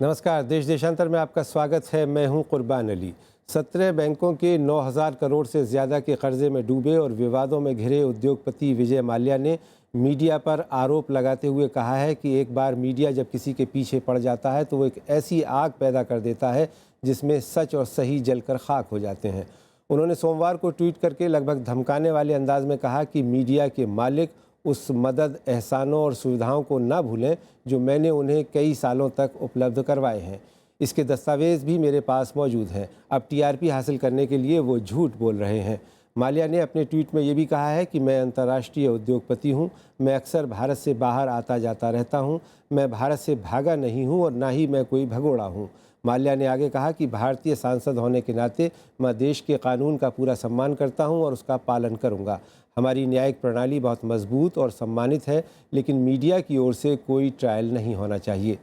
नमस्कार, देश देशांतर में आपका स्वागत है। मैं हूं कुर्बान अली। 17 बैंकों के 9,000 करोड़ से ज़्यादा के कर्जे में डूबे और विवादों में घिरे उद्योगपति विजय माल्या ने मीडिया पर आरोप लगाते हुए कहा है कि एक बार मीडिया जब किसी के पीछे पड़ जाता है तो वो एक ऐसी आग पैदा कर देता है जिसमें सच और सही जलकर खाक हो जाते हैं। उन्होंने सोमवार को ट्वीट करके लगभग धमकाने वाले अंदाज में कहा कि मीडिया के मालिक उस मदद, एहसानों और सुविधाओं को ना भूलें जो मैंने उन्हें कई सालों तक उपलब्ध करवाए हैं। इसके दस्तावेज़ भी मेरे पास मौजूद हैं। अब टीआरपी हासिल करने के लिए वो झूठ बोल रहे हैं। माल्या ने अपने ट्वीट में ये भी कहा है कि मैं अंतर्राष्ट्रीय उद्योगपति हूँ। मैं अक्सर भारत से बाहर आता जाता रहता हूँ। मैं भारत से भागा नहीं हूँ और ना ही मैं कोई भगोड़ा हूँ। माल्या ने आगे कहा कि भारतीय सांसद होने के नाते मैं देश के कानून का पूरा सम्मान करता हूँ और उसका पालन करूँगा। हमारी न्यायिक प्रणाली बहुत मजबूत और सम्मानित है, लेकिन मीडिया की ओर से कोई ट्रायल नहीं होना चाहिए।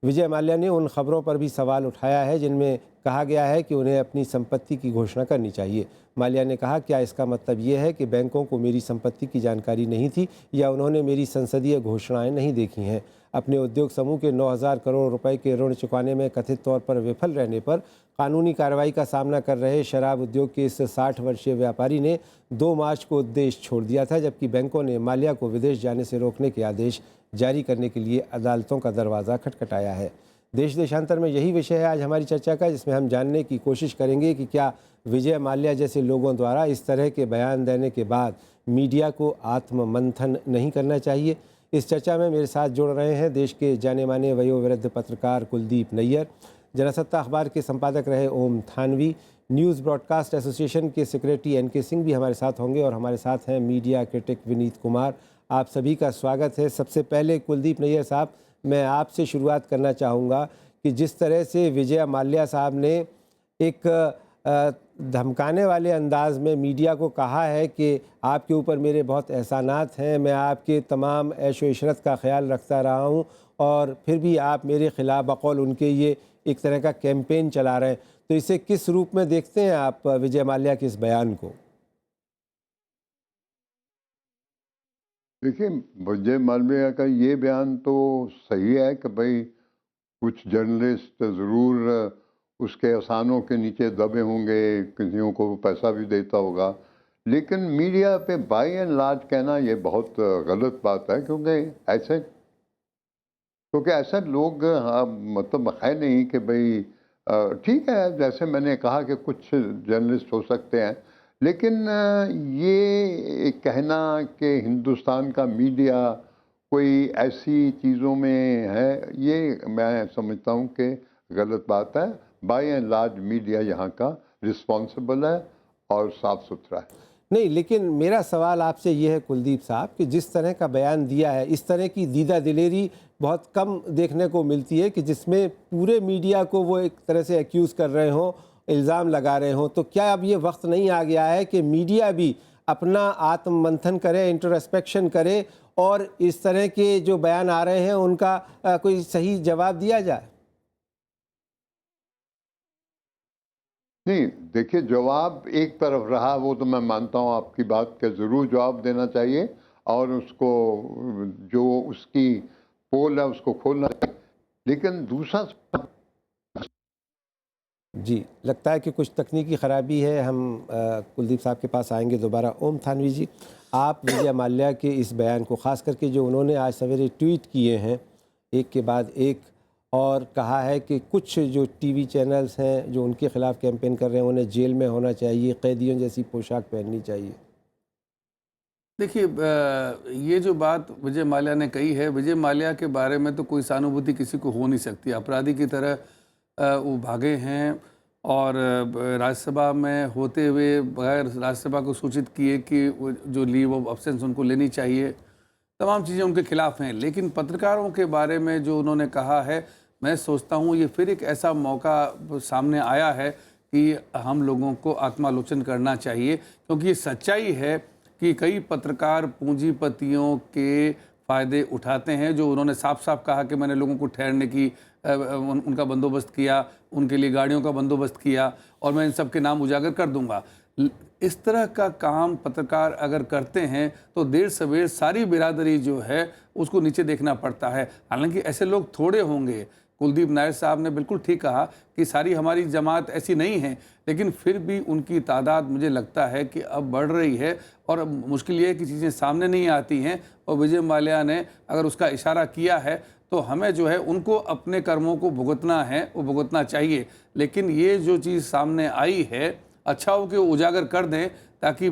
विजय माल्या ने उन खबरों पर भी सवाल उठाया है जिनमें कहा गया है कि उन्हें अपनी संपत्ति की घोषणा करनी चाहिए। माल्या ने कहा, क्या इसका मतलब ये है कि बैंकों को मेरी संपत्ति की जानकारी नहीं थी या उन्होंने मेरी संसदीय घोषणाएं नहीं देखी हैं? अपने उद्योग समूह के 9,000 करोड़ रुपए के ऋण चुकाने में कथित तौर पर विफल रहने पर कानूनी कार्रवाई का सामना कर रहे शराब उद्योग के इस 60 वर्षीय व्यापारी ने 2 मार्च को देश छोड़ दिया था, जबकि बैंकों ने माल्या को विदेश जाने से रोकने के आदेश जारी करने के लिए अदालतों का दरवाज़ा खटखटाया है। देश देशांतर में यही विषय है आज हमारी चर्चा का, जिसमें हम जानने की कोशिश करेंगे कि क्या विजय माल्या जैसे लोगों द्वारा इस तरह के बयान देने के बाद मीडिया को आत्ममंथन नहीं करना चाहिए। इस चर्चा में मेरे साथ जुड़ रहे हैं देश के जाने माने वयोवृद्ध पत्रकार कुलदीप नैयर, जनसत्ता अखबार के संपादक रहे Om Thanvi, news broadcast association के सेक्रेटरी एनके सिंह भी हमारे साथ होंगे और हमारे साथ हैं मीडिया क्रिटिक विनीत कुमार। आप सभी का स्वागत है। सबसे पहले कुलदीप नैयर साहब, मैं आपसे शुरुआत करना चाहूँगा कि जिस तरह से विजय माल्या साहब ने एक धमकाने वाले अंदाज में मीडिया को कहा है कि आपके ऊपर मेरे बहुत एहसानात हैं, मैं आपके तमाम ऐशो इशरत का ख्याल रखता रहा हूं, और फिर भी आप मेरे ख़िलाफ़ बकौल उनके ये एक तरह का कैंपेन चला रहे हैं, तो इसे किस रूप में देखते हैं आप विजय माल्या के इस बयान को? देखिए, विजय माल्या का ये बयान तो सही है कि भाई कुछ जर्नलिस्ट ज़रूर उसके एहसानों के नीचे दबे होंगे, किसियों को पैसा भी देता होगा, लेकिन मीडिया पे बाय एंड लार्ज कहना ये बहुत गलत बात है, क्योंकि ऐसे लोग मतलब है नहीं कि भाई ठीक है, जैसे मैंने कहा कि कुछ जर्नलिस्ट हो सकते हैं, लेकिन ये कहना कि हिंदुस्तान का मीडिया कोई ऐसी चीज़ों में है, ये मैं समझता हूँ कि गलत बात है। बाय एंड लार्ज मीडिया यहाँ का रिस्पॉन्सिबल है और साफ सुथरा है। नहीं, लेकिन मेरा सवाल आपसे ये है कुलदीप साहब कि जिस तरह का बयान दिया है, इस तरह की दीदा दिलेरी बहुत कम देखने को मिलती है कि जिसमें पूरे मीडिया को वो एक तरह से एक्यूज़ कर रहे हों, इल्ज़ाम लगा रहे हों। तो क्या अब ये वक्त नहीं आ गया है कि मीडिया भी अपना आत्ममंथन करे, इंट्रोस्पेक्शन करे और इस तरह के जो बयान आ रहे हैं उनका कोई सही जवाब दिया जाए? नहीं, देखिए, जवाब एक तरफ रहा, वो तो मैं मानता हूँ आपकी बात के ज़रूर जवाब देना चाहिए और उसको जो उसकी पोल है उसको खोलना चाहिए, लेकिन दूसरा जी, लगता है कि कुछ तकनीकी ख़राबी है। हम कुलदीप साहब के पास आएंगे दोबारा। ओम थानवी जी, आप विजय माल्या के इस बयान को, ख़ास करके जो उन्होंने आज सवेरे ट्वीट किए हैं एक के बाद एक, और कहा है कि कुछ जो टीवी चैनल्स हैं जो उनके ख़िलाफ़ कैंपेन कर रहे हैं उन्हें जेल में होना चाहिए, कैदियों जैसी पोशाक पहननी चाहिए। देखिए, ये जो बात विजय माल्या ने कही है, विजय माल्या के बारे में तो कोई सहानुभूति किसी को हो नहीं सकती। अपराधी की तरह वो भागे हैं और राज्यसभा में होते हुए बगैर राज्यसभा को सूचित किए कि जो लीव ऑफ एब्सेंस उनको लेनी चाहिए, तमाम चीज़ें उनके खिलाफ हैं। लेकिन पत्रकारों के बारे में जो उन्होंने कहा है, मैं सोचता हूँ ये फिर एक ऐसा मौका सामने आया है कि हम लोगों को आत्मालोचन करना चाहिए, क्योंकि ये सच्चाई है कि कई पत्रकार पूंजीपतियों के फ़ायदे उठाते हैं। जो उन्होंने साफ साफ कहा कि मैंने लोगों को ठहरने की उनका बंदोबस्त किया, उनके लिए गाड़ियों का बंदोबस्त किया और मैं इन सब के नाम उजागर कर दूंगा। इस तरह का काम पत्रकार अगर करते हैं तो देर सवेर सारी बिरादरी जो है उसको नीचे देखना पड़ता है। हालांकि ऐसे लोग थोड़े होंगे, कुलदीप नायर साहब ने बिल्कुल ठीक कहा कि सारी हमारी जमात ऐसी नहीं है, लेकिन फिर भी उनकी तादाद मुझे लगता है कि अब बढ़ रही है और अब मुश्किल ये है कि चीज़ें सामने नहीं आती हैं। और विजय माल्या ने अगर उसका इशारा किया है तो हमें जो है उनको अपने कर्मों को भुगतना है, वो भुगतना चाहिए। लेकिन ये जो चीज़ सामने आई है, अच्छा हो कि वो उजागर कर दें ताकि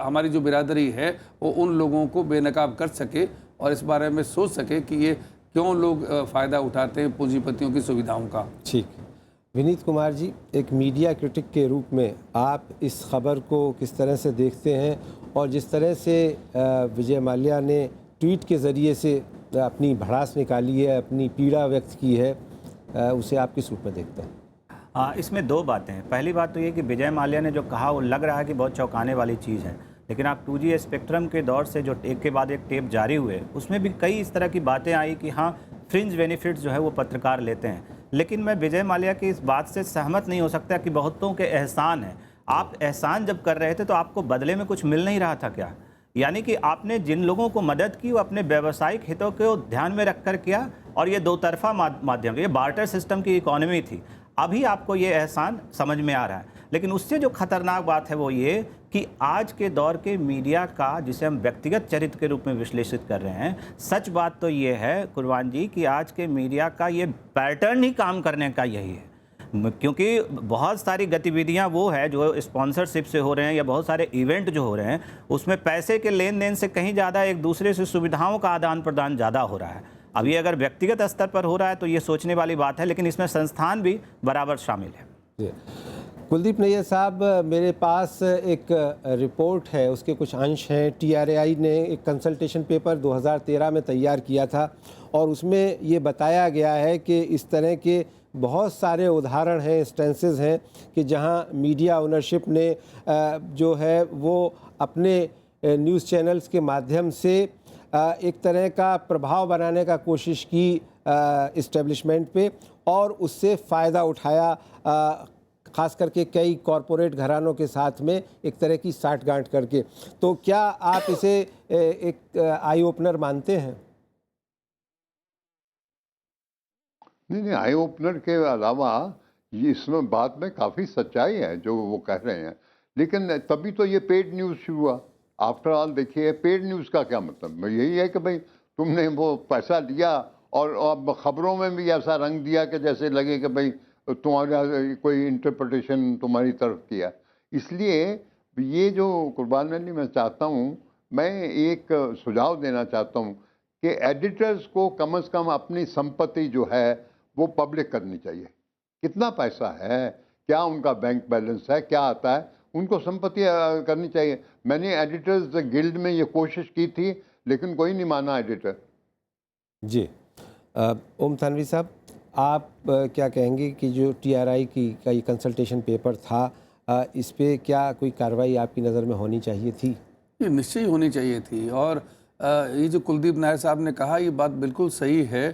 हमारी जो बिरादरी है वो उन लोगों को बेनकाब कर सके और इस बारे में सोच सके कि ये क्यों लोग फ़ायदा उठाते हैं पूंजीपतियों की सुविधाओं का। ठीक है। विनीत कुमार जी, एक मीडिया क्रिटिक के रूप में आप इस खबर को किस तरह से देखते हैं, और जिस तरह से विजय माल्या ने ट्वीट के ज़रिए से अपनी भड़ास निकाली है, अपनी पीड़ा व्यक्त की है, उसे आप किस रूप में देखते हैं? इसमें दो बातें हैं। पहली बात तो ये कि विजय माल्या ने जो कहा वो लग रहा है कि बहुत चौंकाने वाली चीज़ है, लेकिन आप 2G स्पेक्ट्रम के दौर से जो एक के बाद एक टेप जारी हुए उसमें भी कई इस तरह की बातें आई कि हाँ, फ्रिंज बेनिफिट्स जो है वो पत्रकार लेते हैं। लेकिन मैं विजय माल्या की इस बात से सहमत नहीं हो सकता कि बहुतों के एहसान है। आप एहसान जब कर रहे थे तो आपको बदले में कुछ मिल नहीं रहा था क्या? यानी कि आपने जिन लोगों को मदद की वो अपने व्यावसायिक हितों को ध्यान में रखकर किया, और ये दो तरफा माध्यम, ये बार्टर सिस्टम की इकोनॉमी थी। अभी आपको ये एहसान समझ में आ रहा है, लेकिन उससे जो खतरनाक बात है वो ये कि आज के दौर के मीडिया का, जिसे हम व्यक्तिगत चरित्र के रूप में विश्लेषित कर रहे हैं, सच बात तो ये है कुर्बान जी कि आज के मीडिया का ये पैटर्न ही काम करने का यही है। क्योंकि बहुत सारी गतिविधियां वो है जो स्पॉन्सरशिप से हो रहे हैं या बहुत सारे इवेंट जो हो रहे हैं, उसमें पैसे के लेन देन से कहीं ज़्यादा एक दूसरे से सुविधाओं का आदान प्रदान ज़्यादा हो रहा है। अब ये अगर व्यक्तिगत स्तर पर हो रहा है तो ये सोचने वाली बात है, लेकिन इसमें संस्थान भी बराबर शामिल है। कुलदीप नैयर साहब, मेरे पास एक रिपोर्ट है, उसके कुछ अंश हैं। TRAI ने एक कंसल्टेशन पेपर 2013 में तैयार किया था और उसमें ये बताया गया है कि इस तरह के बहुत सारे उदाहरण हैं, इंस्टेंसेस हैं कि जहां मीडिया ओनरशिप ने जो है वो अपने न्यूज़ चैनल्स के माध्यम से एक तरह का प्रभाव बनाने का कोशिश की इस्टेब्लिशमेंट पे, और उससे फ़ायदा उठाया, ख़ास करके कई कॉरपोरेट घरानों के साथ में एक तरह की साठगांठ करके। तो क्या आप इसे एक आई ओपनर मानते हैं? नहीं, आई ओपनर के अलावा ये इसमें बात में काफ़ी सच्चाई है जो वो कह रहे हैं, लेकिन तभी तो ये पेड न्यूज़ शुरू हुआ। आफ्टर ऑल देखिए, पेड न्यूज़ का क्या मतलब? यही है कि भाई तुमने वो पैसा लिया और अब खबरों में भी ऐसा रंग दिया कि जैसे लगे कि भाई तुम्हारा कोई इंटरप्रिटेशन तुम्हारी तरफ किया। इसलिए ये जो कुर्बान अली, मैं चाहता हूँ, मैं एक सुझाव देना चाहता हूँ कि एडिटर्स को कम से कम अपनी संपत्ति जो है वो पब्लिक करनी चाहिए। कितना पैसा है, क्या उनका बैंक बैलेंस है, क्या आता है, उनको संपत्ति करनी चाहिए। मैंने एडिटर्स गिल्ड में ये कोशिश की थी, लेकिन कोई नहीं माना एडिटर। जी, ओम थानवी साहब, आप क्या कहेंगे कि जो TRAI का ये कंसल्टेशन पेपर था, इस पे क्या कोई कार्रवाई आपकी नज़र में होनी चाहिए थी? ये निश्चय ही होनी चाहिए थी। और ये जो कुलदीप नायर साहब ने कहा, ये बात बिल्कुल सही है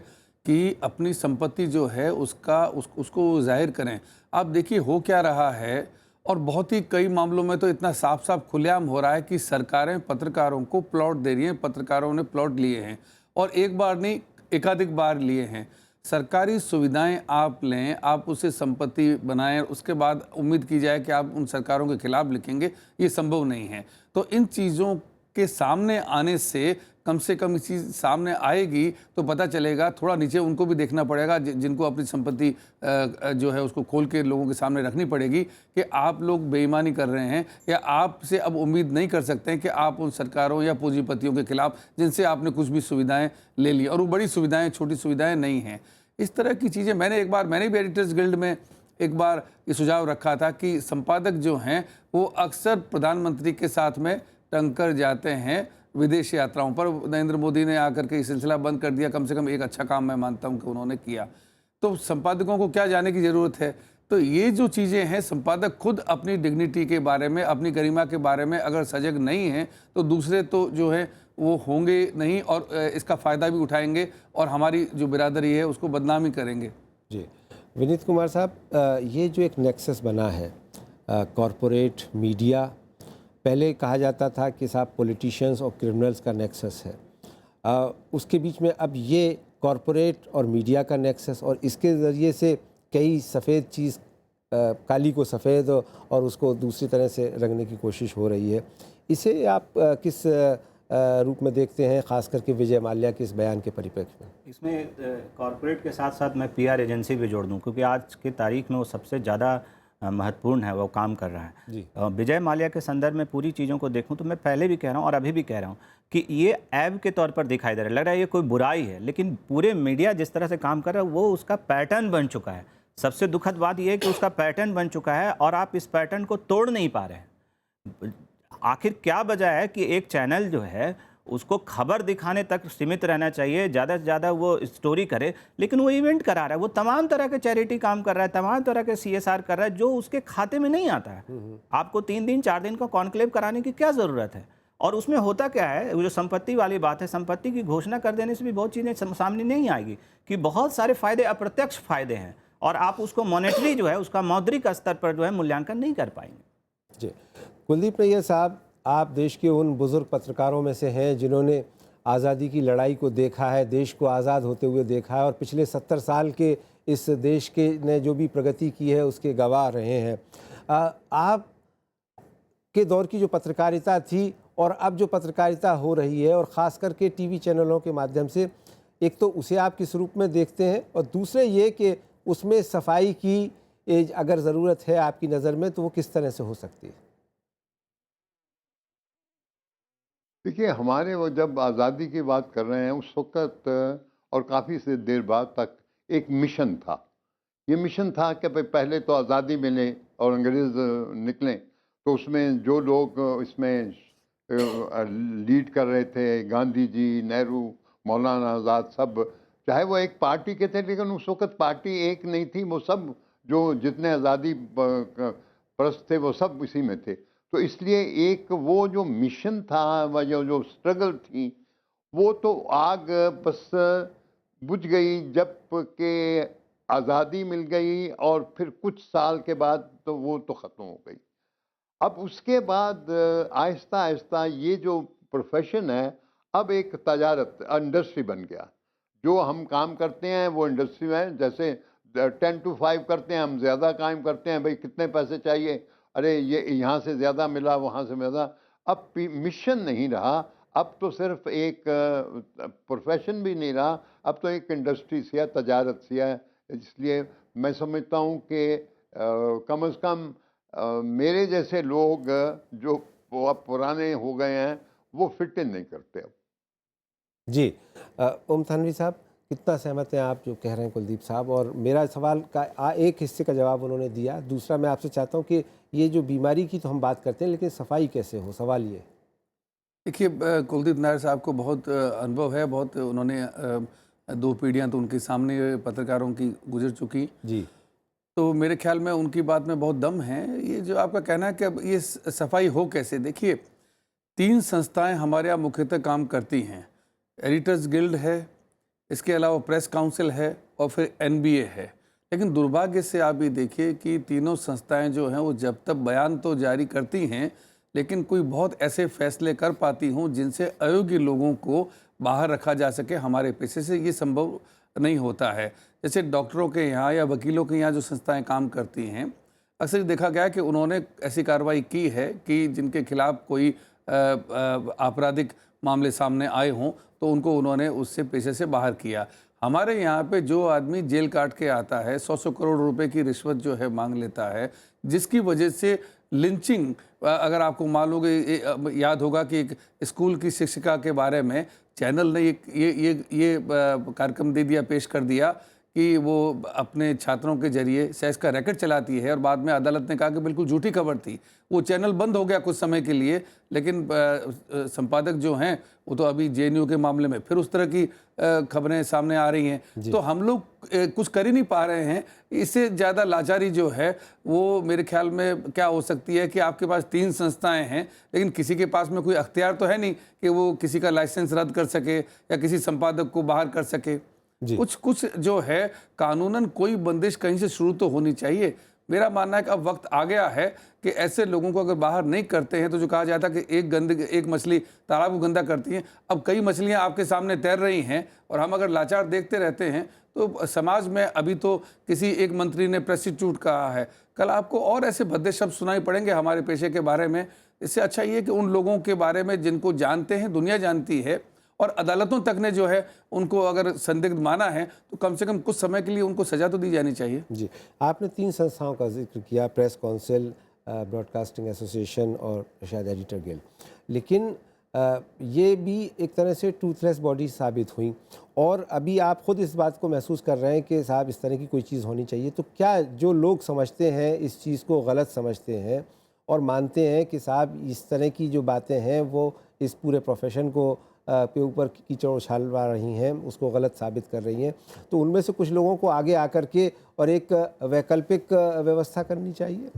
कि अपनी संपत्ति जो है उसको जाहिर करें। आप देखिए हो क्या रहा है, और बहुत ही कई मामलों में तो इतना साफ साफ खुलेआम हो रहा है कि सरकारें पत्रकारों को प्लॉट दे रही हैं, पत्रकारों ने प्लॉट लिए हैं, और एक बार नहीं एकाधिक बार लिए हैं। सरकारी सुविधाएं आप लें, आप उसे संपत्ति बनाएं, उसके बाद उम्मीद की जाए कि आप उन सरकारों के खिलाफ लिखेंगे, ये संभव नहीं है। तो इन चीज़ों के सामने आने से कम ये चीज़ सामने आएगी तो पता चलेगा। थोड़ा नीचे उनको भी देखना पड़ेगा, जिनको अपनी संपत्ति जो है उसको खोल के लोगों के सामने रखनी पड़ेगी कि आप लोग बेईमानी कर रहे हैं, या आपसे अब उम्मीद नहीं कर सकते हैं कि आप उन सरकारों या पूंजीपतियों के खिलाफ जिनसे आपने कुछ भी सुविधाएं ले ली, और वो बड़ी सुविधाएं, छोटी सुविधाएं नहीं हैं। इस तरह की चीज़ें मैंने भी एडिटर्स गिल्ड में एक बार ये सुझाव रखा था कि संपादक जो हैं वो अक्सर प्रधानमंत्री के साथ में टंकर जाते हैं विदेश यात्राओं पर। नरेंद्र मोदी ने आकर के ये सिलसिला बंद कर दिया। कम से कम एक अच्छा काम मैं मानता हूं कि उन्होंने किया। तो संपादकों को क्या जाने की ज़रूरत है? तो ये जो चीज़ें हैं, संपादक खुद अपनी डिग्निटी के बारे में, अपनी गरिमा के बारे में अगर सजग नहीं हैं तो दूसरे तो जो है वो होंगे नहीं, और इसका फ़ायदा भी उठाएंगे और हमारी जो बिरादरी है उसको बदनामी करेंगे। जी, विनीत कुमार साहब, ये जो एक नेक्सस बना है कॉरपोरेट मीडिया, पहले कहा जाता था कि साहब पॉलिटिशियंस और क्रिमिनल्स का नेक्सस है, उसके बीच में अब ये कॉरपोरेट और मीडिया का नेक्सस, और इसके ज़रिए से कई सफ़ेद चीज़ काली को सफ़ेद और उसको दूसरी तरह से रंगने की कोशिश हो रही है। इसे आप किस रूप में देखते हैं, ख़ास करके विजय माल्या के इस बयान के परिप्रेक्ष्य में? इसमें कॉरपोरेट के साथ साथ मैं पीआर एजेंसी भी जोड़ दूं, क्योंकि आज की तारीख में वो सबसे ज़्यादा महत्वपूर्ण है, वो काम कर रहा है जी। विजय माल्या के संदर्भ में पूरी चीज़ों को देखूं तो मैं पहले भी कह रहा हूं और अभी भी कह रहा हूं कि ये ऐब के तौर पर दिखाई दे रहा है, लग रहा है ये कोई बुराई है, लेकिन पूरे मीडिया जिस तरह से काम कर रहा है वो उसका पैटर्न बन चुका है। सबसे दुखद बात यह है कि उसका पैटर्न बन चुका है और आप इस पैटर्न को तोड़ नहीं पा रहे हैं। आखिर क्या वजह है कि एक चैनल जो है उसको खबर दिखाने तक सीमित रहना चाहिए, ज़्यादा से ज़्यादा वो स्टोरी करे, लेकिन वो इवेंट करा रहा है, वो तमाम तरह के चैरिटी काम कर रहा है, तमाम तरह के CSR कर रहा है जो उसके खाते में नहीं आता है। आपको 3 दिन 4 दिन का कॉन्क्लेव कराने की क्या ज़रूरत है? और उसमें होता क्या है, वो जो संपत्ति वाली बात है, संपत्ति की घोषणा कर देने से भी बहुत चीज़ें सामने नहीं आएगी कि बहुत सारे फ़ायदे अप्रत्यक्ष फ़ायदे हैं और आप उसको मॉनेटरी जो है, उसका मौद्रिक स्तर पर जो है मूल्यांकन नहीं कर पाएंगे। जी, कुलदीप नैयर साहब, आप देश के उन बुज़ुर्ग पत्रकारों में से हैं जिन्होंने आज़ादी की लड़ाई को देखा है, देश को आज़ाद होते हुए देखा है और पिछले 70 साल के इस देश के ने जो भी प्रगति की है उसके गवाह रहे हैं। आप के दौर की जो पत्रकारिता थी और अब जो पत्रकारिता हो रही है, और ख़ास करके टीवी चैनलों के माध्यम से, एक तो उसे आप किस रूप में देखते हैं, और दूसरे ये कि उसमें सफाई की अगर ज़रूरत है आपकी नज़र में तो वो किस तरह से हो सकती है? देखिए, हमारे वो जब आज़ादी की बात कर रहे हैं उस वक़्त और काफ़ी से देर बाद तक एक मिशन था। ये मिशन था कि भाई पहले तो आज़ादी मिले और अंग्रेज़ निकलें, तो उसमें जो लोग इसमें लीड कर रहे थे, गांधी जी, नेहरू, मौलाना आज़ाद, सब, चाहे वो एक पार्टी के थे, लेकिन उस वक़्त पार्टी एक नहीं थी, वो सब जो जितने आज़ादी परस्त थे वो सब इसी में थे। तो इसलिए एक वो जो मिशन था, वह जो स्ट्रगल थी, वो तो आग बस बुझ गई जब के आज़ादी मिल गई और फिर कुछ साल के बाद तो वो तो ख़त्म हो गई। अब उसके बाद आहिस्ता आहिस्ता ये जो प्रोफेशन है अब एक तजारत इंडस्ट्री बन गया। जो हम काम करते हैं वो इंडस्ट्री में, जैसे 10 to 5 करते हैं, हम ज़्यादा काम करते हैं, भाई कितने पैसे चाहिए, अरे ये यहाँ से ज़्यादा मिला, वहाँ से ज़्यादा। अब मिशन नहीं रहा, अब तो सिर्फ एक प्रोफेशन भी नहीं रहा, अब तो एक इंडस्ट्री सी है, तजारत सी है। इसलिए मैं समझता हूँ कि कम से कम मेरे जैसे लोग जो अब पुराने हो गए हैं वो फिट इन नहीं करते अब। जी, ओम थानवी साहब, कितना सहमत हैं आप जो कह रहे हैं कुलदीप साहब? और मेरा सवाल का एक हिस्से का जवाब उन्होंने दिया, दूसरा मैं आपसे चाहता हूं कि ये जो बीमारी की तो हम बात करते हैं, लेकिन सफाई कैसे हो, सवाल ये। देखिए, कुलदीप नायर साहब को बहुत अनुभव है, बहुत उन्होंने 2 पीढ़ियाँ तो उनके सामने पत्रकारों की गुजर चुकी, जी, तो मेरे ख्याल में उनकी बात में बहुत दम है। ये जो आपका कहना है कि अब ये सफाई हो कैसे, देखिए 3 संस्थाएं हमारे यहाँ मुख्यतः काम करती हैं। एडिटर्स गिल्ड है, इसके अलावा प्रेस काउंसिल है और फिर NBA है। लेकिन दुर्भाग्य से आप ये देखिए कि तीनों संस्थाएं जो हैं वो जब तक बयान तो जारी करती हैं, लेकिन कोई बहुत ऐसे फैसले कर पाती हों जिनसे अयोग्य लोगों को बाहर रखा जा सके, हमारे पेशे से ये संभव नहीं होता है। जैसे डॉक्टरों के यहाँ या वकीलों के यहाँ जो संस्थाएं काम करती हैं, अक्सर देखा गया कि उन्होंने ऐसी कार्रवाई की है कि जिनके खिलाफ कोई आपराधिक मामले सामने आए हों तो उनको उन्होंने उससे पेशे से बाहर किया। हमारे यहाँ पे जो आदमी जेल काट के आता है, 100 करोड़ रुपए की रिश्वत जो है मांग लेता है, जिसकी वजह से लिंचिंग, अगर आपको मालूम याद होगा कि एक स्कूल की शिक्षिका के बारे में चैनल ने ये कार्यक्रम दे दिया, पेश कर दिया कि वो अपने छात्रों के जरिए सेक्स का रैकेट चलाती है, और बाद में अदालत ने कहा कि बिल्कुल झूठी खबर थी। वो चैनल बंद हो गया कुछ समय के लिए, लेकिन संपादक जो हैं वो तो अभी JNU के मामले में फिर उस तरह की खबरें सामने आ रही हैं। तो हम लोग कुछ कर ही नहीं पा रहे हैं। इससे ज़्यादा लाचारी जो है वो मेरे ख्याल में क्या हो सकती है कि आपके पास 3 संस्थाएं हैं, लेकिन किसी के पास में कोई अख्तियार तो है नहीं कि वो किसी का लाइसेंस रद्द कर सके या किसी संपादक को बाहर कर सके। कुछ जो है कानूनन कोई बंदिश कहीं से शुरू तो होनी चाहिए। मेरा मानना है कि अब वक्त आ गया है कि ऐसे लोगों को अगर बाहर नहीं करते हैं तो जो कहा जाता है कि एक मछली तालाब को गंदा करती है, अब कई मछलियां आपके सामने तैर रही हैं और हम अगर लाचार देखते रहते हैं तो समाज में अभी तो किसी एक मंत्री ने प्रोस्टिट्यूट कहा है, कल आपको और ऐसे भद्दे शब्द सुनाई पड़ेंगे हमारे पेशे के बारे में। इससे अच्छा ये कि उन लोगों के बारे में जिनको जानते हैं, दुनिया जानती है और अदालतों तक ने जो है उनको अगर संदिग्ध माना है तो कम से कम कुछ समय के लिए उनको सजा तो दी जानी चाहिए। जी, आपने 3 संस्थाओं का जिक्र किया, प्रेस काउंसिल, ब्रॉडकास्टिंग एसोसिएशन और शायद एडिटर गिल्ड, लेकिन ये भी एक तरह से टूथलेस बॉडी साबित हुई और अभी आप खुद इस बात को महसूस कर रहे हैं कि साहब इस तरह की कोई चीज़ होनी चाहिए। तो क्या जो लोग समझते हैं इस चीज़ को गलत समझते हैं और मानते हैं कि साहब इस तरह की जो बातें हैं वो इस पूरे प्रोफेशन को के ऊपर कीचड़ उछालवा रही हैं, उसको गलत साबित कर रही हैं, तो उनमें से कुछ लोगों को आगे आकर के और एक वैकल्पिक व्यवस्था करनी चाहिए?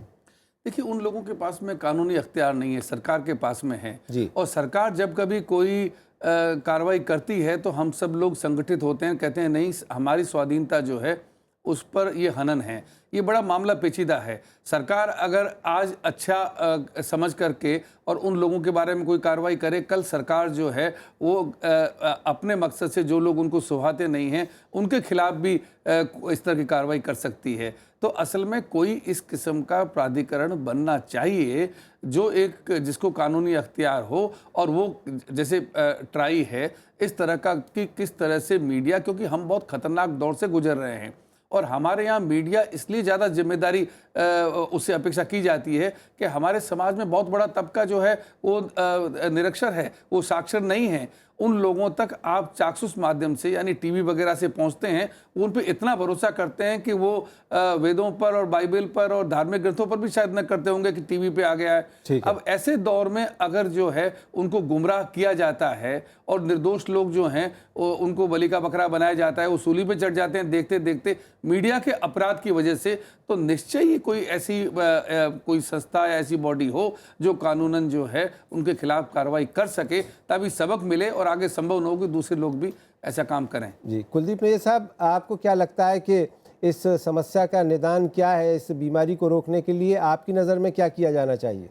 देखिए, उन लोगों के पास में कानूनी अख्तियार नहीं है, सरकार के पास में है। जी। और सरकार जब कभी कोई कार्रवाई करती है तो हम सब लोग संगठित होते हैं, कहते हैं नहीं हमारी स्वाधीनता जो है उस पर ये हनन है। ये बड़ा मामला पेचीदा है। सरकार अगर आज अच्छा समझ करके और उन लोगों के बारे में कोई कार्रवाई करे, कल सरकार जो है वो अपने मकसद से जो लोग उनको सुहाते नहीं हैं उनके खिलाफ भी इस तरह की कार्रवाई कर सकती है। तो असल में कोई इस किस्म का प्राधिकरण बनना चाहिए जो एक जिसको कानूनी अख्तियार हो और वो जैसे ट्राई है इस तरह का कि किस तरह से मीडिया, क्योंकि हम बहुत खतरनाक दौर से गुजर रहे हैं और हमारे यहाँ मीडिया इसलिए ज़्यादा जिम्मेदारी उससे अपेक्षा की जाती है कि हमारे समाज में बहुत बड़ा तबका जो है वो निरक्षर है, वो साक्षर नहीं है। उन लोगों तक आप चाक्षुष माध्यम से यानी टीवी वगैरह से पहुंचते हैं, उन पे इतना भरोसा करते हैं कि वो वेदों पर और बाइबल पर और धार्मिक ग्रंथों पर भी शायद न करते होंगे कि टीवी पे आ गया है। अब ऐसे दौर में अगर जो है उनको गुमराह किया जाता है और निर्दोष लोग जो हैं उनको बलि का बकरा बनाया जाता है, वो सूली पे चढ़ जाते हैं देखते देखते मीडिया के अपराध की वजह से, तो निश्चय ही कोई ऐसी कोई संस्था या ऐसी बॉडी हो जो कानूनन जो है उनके खिलाफ कार्रवाई कर सके ताकि सबक मिले और आगे संभव न हो कि दूसरे लोग भी ऐसा काम करें। जी, कुलदीप नैयर साहब, आपको क्या लगता है कि इस समस्या का निदान क्या है? इस बीमारी को रोकने के लिए आपकी नज़र में क्या किया जाना चाहिए?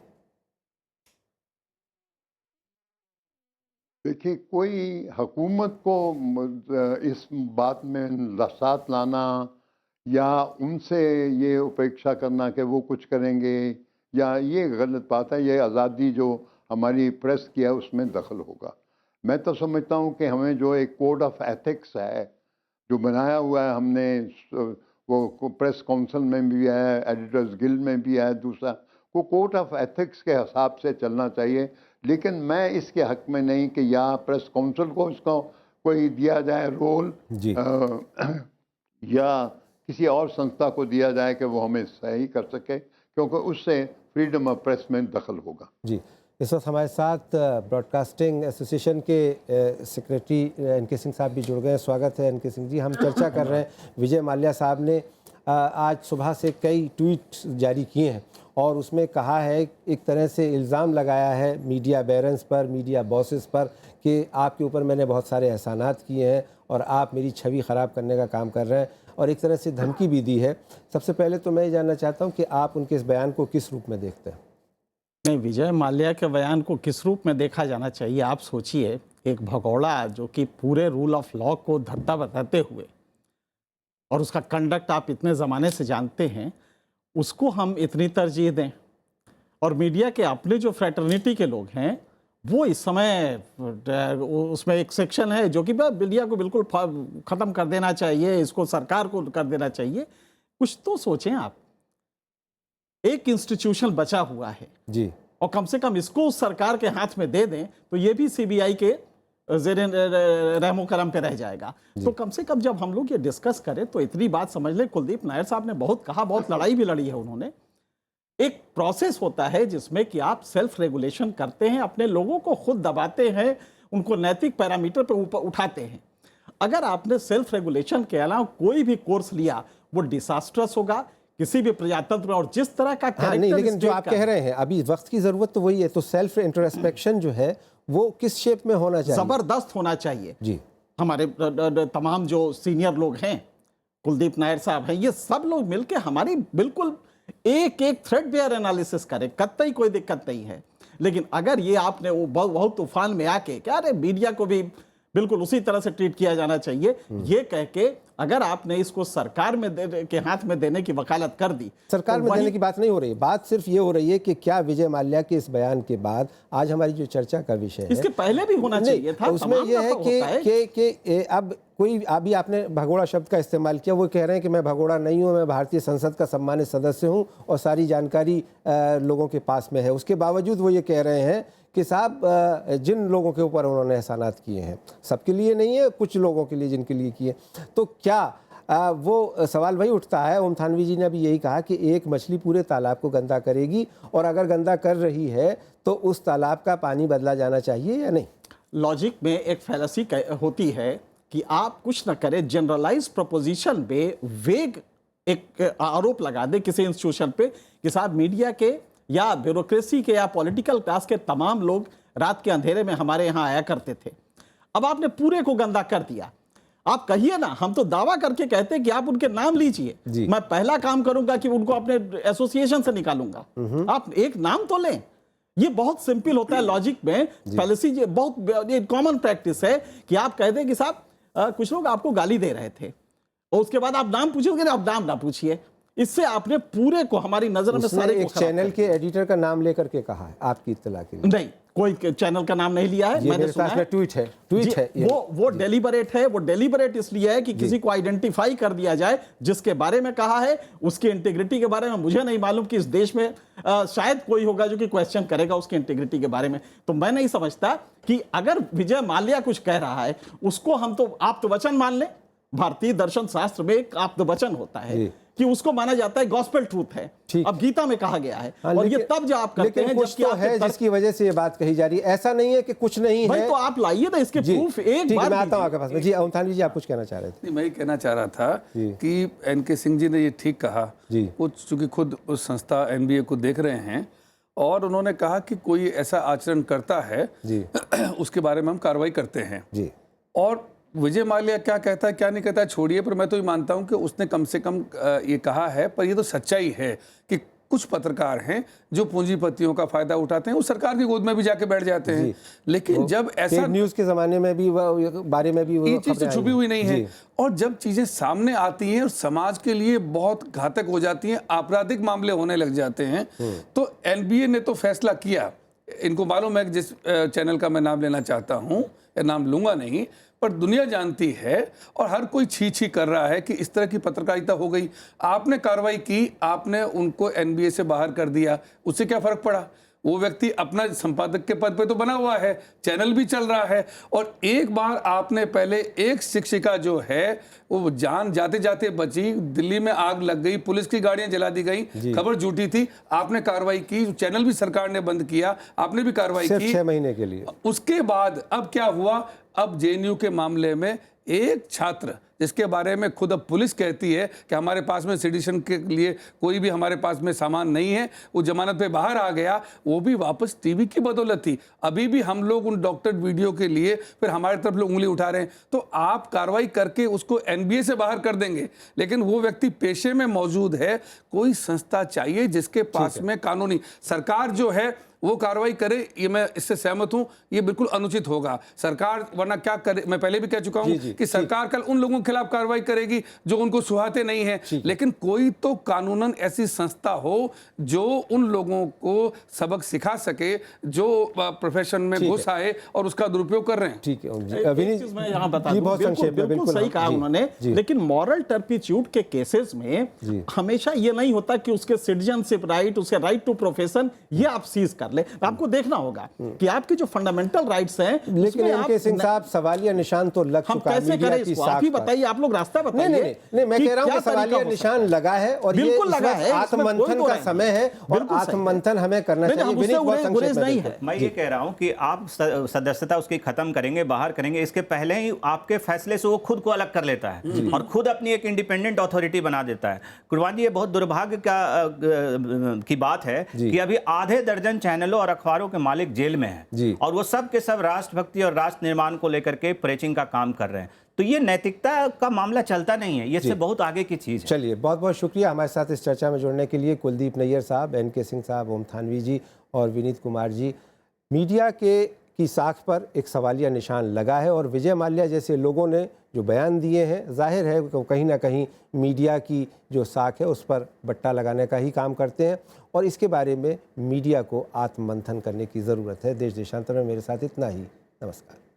देखिए, कोई हुकूमत को इस बात में साथ लाना या उनसे ये उपेक्षा करना कि वो कुछ करेंगे, या ये गलत बात है। ये आज़ादी जो हमारी प्रेस की है उसमें दखल होगा। मैं तो समझता हूँ कि हमें जो एक कोड ऑफ एथिक्स है जो बनाया हुआ है हमने, वो प्रेस काउंसिल में भी है, एडिटर्स गिल्ड में भी है, दूसरा वो कोड ऑफ एथिक्स के हिसाब से चलना चाहिए। लेकिन मैं इसके हक में नहीं कि या प्रेस काउंसिल को इसको कोई दिया जाए रोल या किसी और संस्था को दिया जाए कि वो हमें सही कर सके, क्योंकि उससे फ्रीडम ऑफ प्रेस में दखल होगा। जी, इस वक्त हमारे साथ ब्रॉडकास्टिंग एसोसिएशन के सेक्रेटरी एनके सिंह साहब भी जुड़ गए हैं। स्वागत है एनके सिंह जी। हम चर्चा कर रहे हैं, विजय माल्या साहब ने आज सुबह से कई ट्वीट जारी किए हैं और उसमें कहा है, एक तरह से इल्ज़ाम लगाया है मीडिया बैरन्स पर, मीडिया बॉसेस पर कि आपके ऊपर मैंने बहुत सारे एहसानात किए हैं और आप मेरी छवि ख़राब करने का काम कर रहे हैं, और एक तरह से धमकी भी दी है। सबसे पहले तो मैं ये जानना चाहता हूँ कि आप उनके इस बयान को किस रूप में देखते हैं? नहीं, विजय माल्या के बयान को किस रूप में देखा जाना चाहिए? आप सोचिए, एक भगोड़ा जो कि पूरे रूल ऑफ लॉ को धत्ता बताते हुए और उसका कंडक्ट आप इतने ज़माने से जानते हैं, उसको हम इतनी तरजीह दें। और मीडिया के अपने जो फ्रेटर्निटी के लोग हैं वो इस समय उसमें एक सेक्शन है जो कि मीडिया को बिल्कुल ख़त्म कर देना चाहिए, इसको सरकार को कर देना चाहिए। कुछ तो सोचें आप, एक इंस्टीट्यूशन बचा हुआ है जी, और कम से कम इसको उस सरकार के हाथ में दे दें तो ये भी सीबीआई के ज़ेरे रहमो करम पे रह जाएगा। तो कम से कम जब हम लोग ये डिस्कस करें तो इतनी बात समझ लें, कुलदीप नायर साहब ने बहुत कहा, बहुत लड़ाई भी लड़ी है उन्होंने। एक प्रोसेस होता है जिसमें कि आप सेल्फ रेगुलेशन करते हैं, अपने लोगों को खुद दबाते हैं, उनको नैतिक पैरामीटर पे ऊपर उठाते हैं। अगर आपने सेल्फ रेगुलेशन के अलावा कोई भी कोर्स लिया वो डिसास्ट्रस होगा किसी भी प्रजातंत्र में। और जिस तरह का नहीं, लेकिन जो आप कह रहे हैं अभी वक्त की ज़रूरत तो वही है, तो सेल्फ इंट्रोस्पेक्शन जो है वो किस शेप में होना चाहिए? ज़बरदस्त होना चाहिए जी। हमारे तमाम जो सीनियर लोग हैं, कुलदीप नायर साहब हैं, ये सब लोग मिलकर हमारी बिल्कुल एक एक थ्रेडबेयर एनालिसिस करे, कतई कोई दिक्कत नहीं है। लेकिन अगर ये आपने वो बहुत तूफान में आके क्या रे मीडिया को भी बिल्कुल उसी तरह से ट्रीट किया जाना चाहिए, ये कह के अगर आपने इसको सरकार में के हाथ में देने की वकालत कर दी, सरकार में देने की बात नहीं हो रही है, बात सिर्फ ये हो रही है कि क्या विजय माल्या के इस बयान के बाद आज हमारी जो चर्चा का विषय है, इसके पहले भी होना चाहिए था। उसमें यह है कि अब कोई अभी आपने भगोड़ा शब्द का इस्तेमाल किया, वो कह रहे हैं कि मैं भगोड़ा नहीं हूं, मैं भारतीय संसद का सम्मानित सदस्य हूं और सारी जानकारी लोगों के पास में है। उसके बावजूद वो ये कह रहे हैं कि साहब जिन लोगों के ऊपर उन्होंने एहसानात किए हैं, सबके लिए नहीं है, कुछ लोगों के लिए जिनके लिए किए, तो क्या वो सवाल वही उठता है। ओम थानवी जी ने भी यही कहा कि एक मछली पूरे तालाब को गंदा करेगी, और अगर गंदा कर रही है तो उस तालाब का पानी बदला जाना चाहिए या नहीं। लॉजिक में एक फैलेसी होती है कि आप कुछ ना करें, जनरलाइज प्रपोजिशन पे वेग एक आरोप लगा दे किसी इंस्टीट्यूशन पे कि साहब मीडिया के या ब्यूरोक्रेसी के या पॉलिटिकल क्लास के तमाम लोग रात के अंधेरे में हमारे यहाँ आया करते थे। अब आपने पूरे को गंदा कर दिया। आप कहिए ना, हम तो दावा करके कहते हैं कि आप उनके नाम लीजिए, मैं पहला काम करूंगा कि उनको अपने एसोसिएशन से निकालूंगा। आप एक नाम तो लें। ये बहुत सिंपल होता है लॉजिक में, फैलेसी बहुत कॉमन प्रैक्टिस है कि आप कह दें कि साहब कुछ लोग आपको गाली दे रहे थे और उसके बाद आप नाम पूछोगे, आप नाम ना पूछिए। इससे आपने पूरे को हमारी नजर में सारे एक चैनल के एडिटर का नाम लेकर के कहा है, आपकी इत्तला के लिए। नहीं, कोई चैनल का नाम नहीं लिया है, मैंने सुना है। ट्वीट है वो डेलिबरेट है। वो डेलिबरेट इसलिए है कि किसी को आइडेंटिफाई कर दिया जाए जिसके बारे में कहा है। उसकी इंटीग्रिटी के बारे में मुझे नहीं मालूम कि इस देश में शायद कोई होगा जो कि क्वेश्चन करेगा उसकी इंटीग्रिटी के बारे में। तो मैं नहीं समझता कि अगर विजय माल्या कुछ कह रहा है उसको हम तो आप्तवचन मान लें। भारतीय दर्शन शास्त्र में एक आप्तवचन होता है कि उसको माना जाता है गॉस्पेल ट्रूथ है। अब गीता में कहा गया है। और ये तब जो आप करते हैं कुछ तो है जिसकी वजह से ये बात कही जा रही है, ऐसा नहीं है कि कुछ नहीं है। तो आप लाइए ना इसके प्रूफ। एक बार मैं आता हूं आपके पास में। जी ओम थानवी जी, आप कुछ कहना चाह रहे थे। मैं कहना चाह रहा था कि एनके सिंह जी ने ये ठीक कहा। वो चूंकि खुद उस संस्था एनबीए को देख रहे हैं और उन्होंने कहा कि कोई ऐसा आचरण करता है उसके बारे में हम कार्रवाई करते हैं। और विजय माल्या क्या कहता है क्या नहीं कहता है छोड़िए, पर मैं तो ये मानता हूं कि उसने कम से कम ये कहा है। पर ये तो सच्चाई है कि कुछ पत्रकार हैं जो पूंजीपतियों का फायदा उठाते हैं, वो सरकार की गोद में भी जाके बैठ जाते हैं। लेकिन जब ऐसा न्यूज़ के ज़माने में भी बारे में भी ये चीज़ तो छुपी हुई नहीं है, और जब चीज़ें सामने आती हैं और समाज के लिए बहुत घातक हो जाती हैं, आपराधिक मामले होने लग जाते हैं, तो एनबीए ने तो फैसला किया। इनको मालूम है कि जिस चैनल का मैं नाम लेना चाहता हूँ, या नाम लूंगा नहीं, पर दुनिया जानती है और हर कोई छी छी कर रहा है कि इस तरह की पत्रकारिता हो गई। आपने कार्रवाई की, आपने उनको एनबीए से बाहर कर दिया, उससे क्या फर्क पड़ा? वो व्यक्ति अपना संपादक के पद पे तो बना हुआ है, चैनल भी चल रहा है। और एक बार आपने पहले एक शिक्षिका जो है वो जान जाते जाते बची, दिल्ली में आग लग गई, पुलिस की गाड़ियां जला दी गई, खबर झूठी थी, आपने कार्रवाई की, चैनल भी सरकार ने बंद किया, आपने भी कार्रवाई की 6 महीने के लिए। उसके बाद अब क्या हुआ? अब जेएनयू के मामले में एक छात्र जिसके बारे में खुद अब पुलिस कहती है कि हमारे पास में सेडिशन के लिए कोई भी हमारे पास में सामान नहीं है, वो जमानत पे बाहर आ गया, वो भी वापस टीवी की बदौलत थी। अभी भी हम लोग उन डॉक्टर वीडियो के लिए फिर हमारे तरफ लोग उंगली उठा रहे हैं। तो आप कार्रवाई करके उसको एनबीए से बाहर कर देंगे, लेकिन वो व्यक्ति पेशे में मौजूद है। कोई संस्था चाहिए जिसके पास में कानूनी, सरकार जो है वो कार्रवाई करे, ये मैं इससे सहमत हूं, ये बिल्कुल अनुचित होगा। सरकार वरना क्या करे, मैं पहले भी कह चुका हूं कि सरकार कल उन लोगों के खिलाफ कार्रवाई करेगी जो उनको सुहाते नहीं हैं, लेकिन कोई तो कानूनन ऐसी संस्था हो जो उन लोगों को सबक सिखा सके जो प्रोफेशन में घुस आए और उसका दुरुपयोग कर रहे हैं। ठीक है, मैं यहाँ बता दूं, बिल्कुल सही कहा उन्होंने। लेकिन मॉरल टर्पिट्यूड के केसेस में हमेशा ये नहीं होता कि उसके सिटीजनशिप राइट, उसके राइट टू प्रोफेशन ये आप सीज कर ले। आपको देखना होगा कि आपके जो फंडामेंटल राइट्स हैं, लेकिन एनके सिंह साहब सवालिया निशान तो लग चुका है मीडिया की साख पर। आप ही बताइए, आप लोग रास्ता बताइए। नहीं, मैं कह रहा हूं कि सवालिया निशान लगा है और बिल्कुल लगा है, आत्ममंथन का समय है और आत्ममंथन हमें करना चाहिए। मैं ये कह रहा हूं कि आप सदस्यता उसकी खत्म करेंगे, बाहर करेंगे, इसके पहले ही आपके फैसले से वो खुद को अलग कर लेता है और खुद अपनी एक इंडिपेंडेंट अथॉरिटी बना देता है। कुर्बान जी, ये बहुत दुर्भाग्य की बात है कि अभी आधे दर्जन चैनल चैनलों और अखबारों के मालिक जेल में हैं जी। और वो सब के सब राष्ट्रभक्ति और राष्ट्र निर्माण को लेकर के प्रेचिंग का काम कर रहे हैं। तो ये नैतिकता का मामला चलता नहीं है, ये इससे बहुत आगे की चीज़ है। चलिए, बहुत बहुत शुक्रिया हमारे साथ इस चर्चा में जुड़ने के लिए कुलदीप नैयर साहब, NK सिंह साहब, ओम थानवी जी और विनीत कुमार जी। मीडिया की साख पर एक सवालिया निशान लगा है और विजय माल्या जैसे लोगों ने जो बयान दिए हैं, जाहिर है कि कहीं ना कहीं मीडिया की जो साख है उस पर बट्टा लगाने का ही काम करते हैं और इसके बारे में मीडिया को आत्ममंथन करने की ज़रूरत है। देश देशांतर में मेरे साथ इतना ही। नमस्कार।